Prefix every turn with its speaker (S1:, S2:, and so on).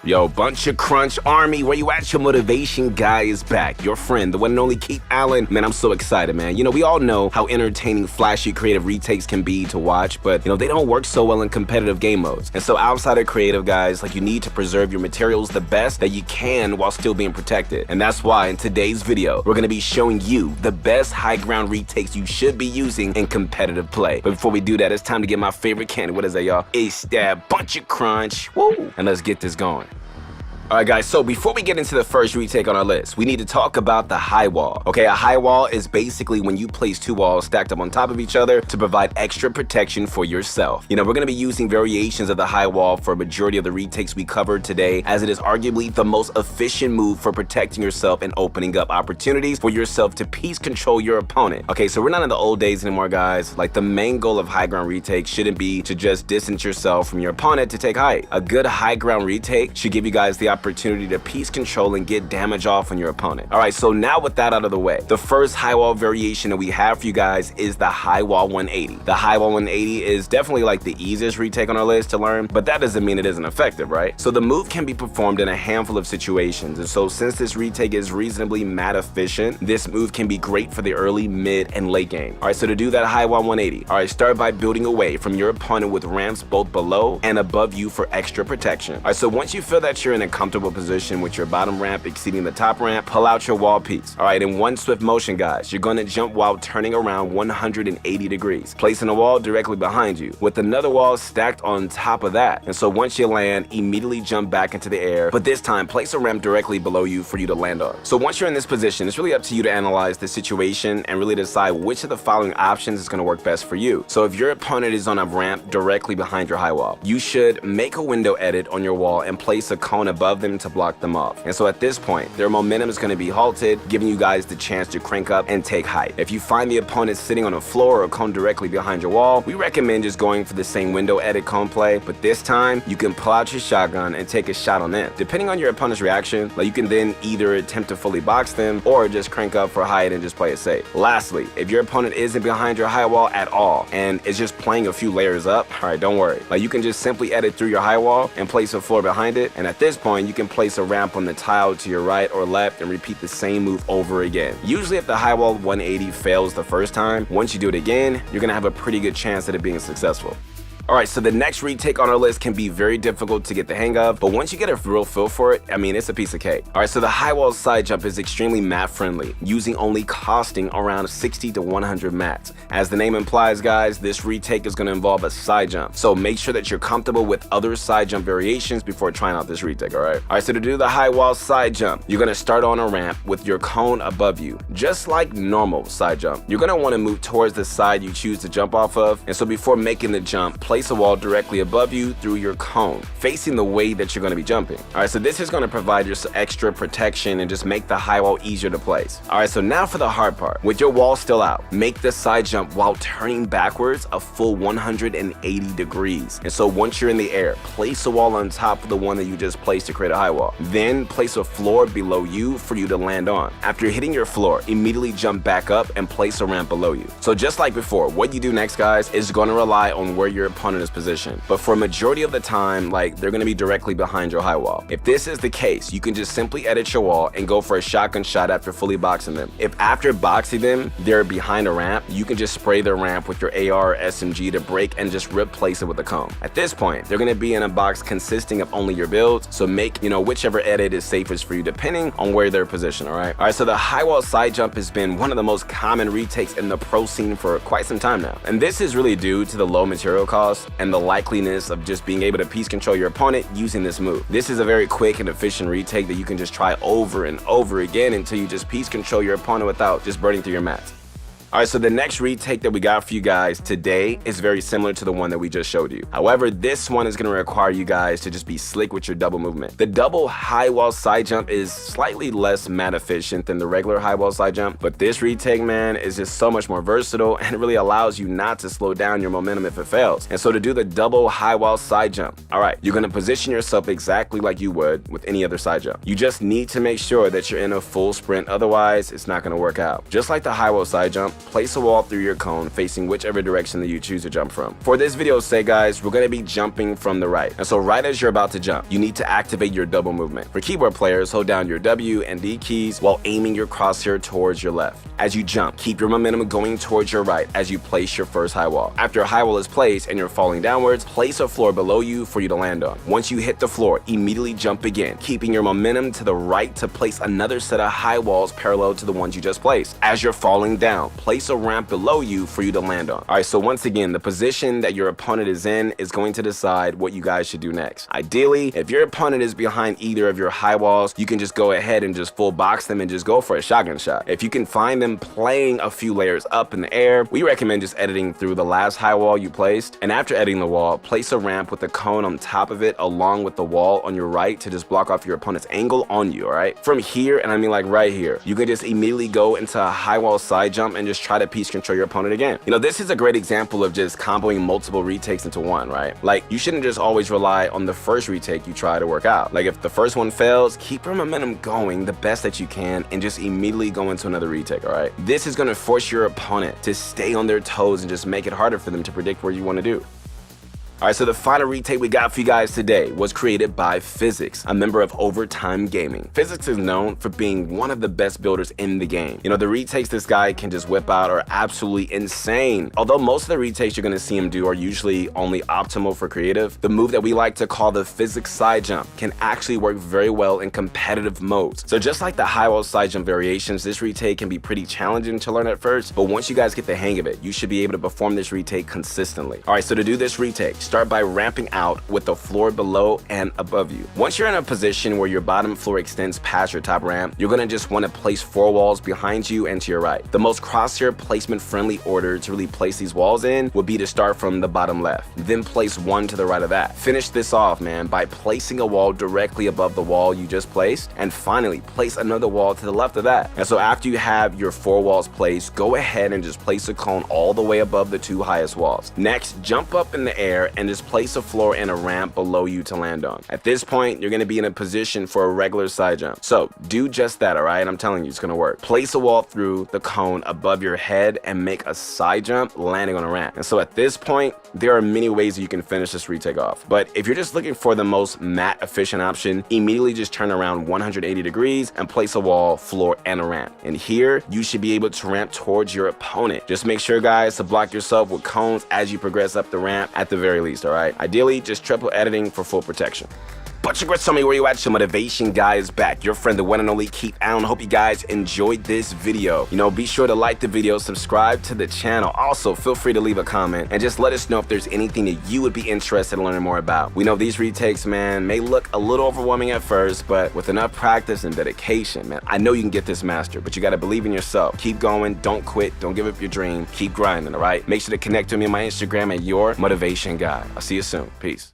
S1: Yo, bunch of crunch army, where you at? Your motivation guy is back. Your friend, the one and only Keith Allen. Man, I'm so excited, man. We all know how entertaining, flashy, creative retakes can be to watch, but they don't work so well in competitive game modes. And so outside of creative, guys, you need to preserve your materials the best that you can while still being protected. And that's why in today's video, we're gonna be showing you the best high ground retakes you should be using in competitive play. But before we do that, it's time to get my favorite candy. What is that, y'all? It's that bunch of crunch. Woo! And let's get this going. Alright guys, so before we get into the first retake on our list, we need to talk about the high wall. Okay, a high wall is basically when you place two walls stacked up on top of each other to provide extra protection for yourself. We're going to be using variations of the high wall for a majority of the retakes we covered today, as it is arguably the most efficient move for protecting yourself and opening up opportunities for yourself to piece control your opponent. Okay, so we're not in the old days anymore, guys. The main goal of high ground retake shouldn't be to just distance yourself from your opponent to take height. A good high ground retake should give you guys the opportunity to piece control and get damage off on your opponent. Alright, so now with that out of the way, the first high wall variation that we have for you guys is the high wall 180. The high wall 180 is definitely the easiest retake on our list to learn, but that doesn't mean it isn't effective, right? So the move can be performed in a handful of situations, and so since this retake is reasonably mat efficient, this move can be great for the early, mid, and late game. Alright, so to do that high wall 180, alright, start by building away from your opponent with ramps both below and above you for extra protection. Alright, so once you feel that you're in a comfortable position with your bottom ramp exceeding the top ramp, pull out your wall piece. Alright, in one swift motion, guys, you're going to jump while turning around 180 degrees, placing a wall directly behind you, with another wall stacked on top of that. And so once you land, immediately jump back into the air, but this time place a ramp directly below you for you to land on. So once you're in this position, it's really up to you to analyze the situation and really decide which of the following options is going to work best for you. So if your opponent is on a ramp directly behind your high wall, you should make a window edit on your wall and place a cone above them to block them off. And so at this point, their momentum is going to be halted, giving you guys the chance to crank up and take height. If you find the opponent sitting on a floor or a cone directly behind your wall, we recommend just going for the same window edit cone play, but this time you can pull out your shotgun and take a shot on them. Depending on your opponent's reaction, you can then either attempt to fully box them or just crank up for height and just play it safe. Lastly, if your opponent isn't behind your high wall at all and is just playing a few layers up, alright, don't worry. You can just simply edit through your high wall and place a floor behind it, and at this point you can place a ramp on the tile to your right or left and repeat the same move over again. Usually if the high wall 180 fails the first time, once you do it again, you're gonna have a pretty good chance at it being successful. Alright, so the next retake on our list can be very difficult to get the hang of, but once you get a real feel for it, it's a piece of cake. Alright, so the high wall side jump is extremely mat friendly, using only costing around 60 to 100 mats. As the name implies, guys, this retake is going to involve a side jump, so make sure that you're comfortable with other side jump variations before trying out this retake, alright? Alright, so to do the high wall side jump, you're going to start on a ramp with your cone above you, just like normal side jump. You're going to want to move towards the side you choose to jump off of, and so before making the jump, place a wall directly above you through your cone, facing the way that you're going to be jumping. Alright, so this is going to provide you extra protection and just make the high wall easier to place. Alright, so now for the hard part. With your wall still out, make the side jump while turning backwards a full 180 degrees. And so once you're in the air, place a wall on top of the one that you just placed to create a high wall. Then place a floor below you for you to land on. After hitting your floor, immediately jump back up and place a ramp below you. So just like before, what you do next, guys, is going to rely on where your opponent is positioned. But for a majority of the time, they're going to be directly behind your high wall. If this is the case, you can just simply edit your wall and go for a shotgun shot after fully boxing them. If after boxing them, they're behind a ramp, you can just spray the ramp with your AR or SMG to break and just replace it with a cone. At this point, they're going to be in a box consisting of only your builds, so make, whichever edit is safest for you depending on where they're positioned, alright? Alright, so the high wall side jump has been one of the most common retakes in the pro scene for quite some time now. And this is really due to the low material cost and the likeliness of just being able to piece control your opponent using this move. This is a very quick and efficient retake that you can just try over and over again until you just piece control your opponent without just burning through your mats. Alright, so the next retake that we got for you guys today is very similar to the one that we just showed you. However, this one is going to require you guys to just be slick with your double movement. The double high wall side jump is slightly less mat efficient than the regular high wall side jump, but this retake, man, is just so much more versatile and it really allows you not to slow down your momentum if it fails. And so to do the double high wall side jump, alright, you're going to position yourself exactly like you would with any other side jump. You just need to make sure that you're in a full sprint, otherwise it's not going to work out. Just like the high wall side jump, place a wall through your cone facing whichever direction that you choose to jump from. For this video's sake, guys, we're going to be jumping from the right. And so right as you're about to jump, you need to activate your double movement. For keyboard players, hold down your W and D keys while aiming your crosshair towards your left. As you jump, keep your momentum going towards your right as you place your first high wall. After a high wall is placed and you're falling downwards, place a floor below you for you to land on. Once you hit the floor, immediately jump again, keeping your momentum to the right to place another set of high walls parallel to the ones you just placed. As you're falling down, place a ramp below you for you to land on. Alright, so once again, the position that your opponent is in is going to decide what you guys should do next. Ideally, if your opponent is behind either of your high walls, you can just go ahead and just full box them and just go for a shotgun shot. If you can find them playing a few layers up in the air, we recommend just editing through the last high wall you placed, and after editing the wall, place a ramp with a cone on top of it along with the wall on your right to just block off your opponent's angle on you. Alright, from here, and I mean like right here, you can just immediately go into a high wall side jump and just try to piece control your opponent again. You know, this is a great example of just comboing multiple retakes into one, right? Like, you shouldn't just always rely on the first retake you try to work out. Like, if the first one fails, keep your momentum going the best that you can and just immediately go into another retake. Alright, this is going to force your opponent to stay on their toes and just make it harder for them to predict what you want to do. Alright, so the final retake we got for you guys today was created by Physics, a member of Overtime Gaming. Physics is known for being one of the best builders in the game. You know, the retakes this guy can just whip out are absolutely insane. Although most of the retakes you're going to see him do are usually only optimal for creative, the move that we like to call the Physics side jump can actually work very well in competitive modes. So just like the high wall side jump variations, this retake can be pretty challenging to learn at first, but once you guys get the hang of it, you should be able to perform this retake consistently. Alright, so to do this retake, start by ramping out with the floor below and above you. Once you're in a position where your bottom floor extends past your top ramp, you're going to just want to place 4 walls behind you and to your right. The most crosshair placement friendly order to really place these walls in would be to start from the bottom left, then place one to the right of that. Finish this off, man, by placing a wall directly above the wall you just placed, and finally place another wall to the left of that. And so after you have your 4 walls placed, go ahead and just place a cone all the way above the 2 highest walls. Next, jump up in the air and just place a floor and a ramp below you to land on. At this point, you're going to be in a position for a regular side jump. So do just that, alright? I'm telling you, it's going to work. Place a wall through the cone above your head and make a side jump landing on a ramp. And so at this point, there are many ways that you can finish this retake off. But if you're just looking for the most mat efficient option, immediately just turn around 180 degrees and place a wall, floor, and a ramp. And here, you should be able to ramp towards your opponent. Just make sure, guys, to block yourself with cones as you progress up the ramp at the very least, alright? Ideally, just triple editing for full protection. But your tell me where you at. Your motivation guy is back. Your friend, the one and only Keith Allen. Hope you guys enjoyed this video. You know, be sure to like the video, subscribe to the channel. Also, feel free to leave a comment and just let us know if there's anything that you would be interested in learning more about. We know these retakes, man, may look a little overwhelming at first, but with enough practice and dedication, man, I know you can get this mastered, but you got to believe in yourself. Keep going. Don't quit. Don't give up your dream. Keep grinding, all right? Make sure to connect with me on my Instagram at Your Motivation Guy. I'll see you soon. Peace.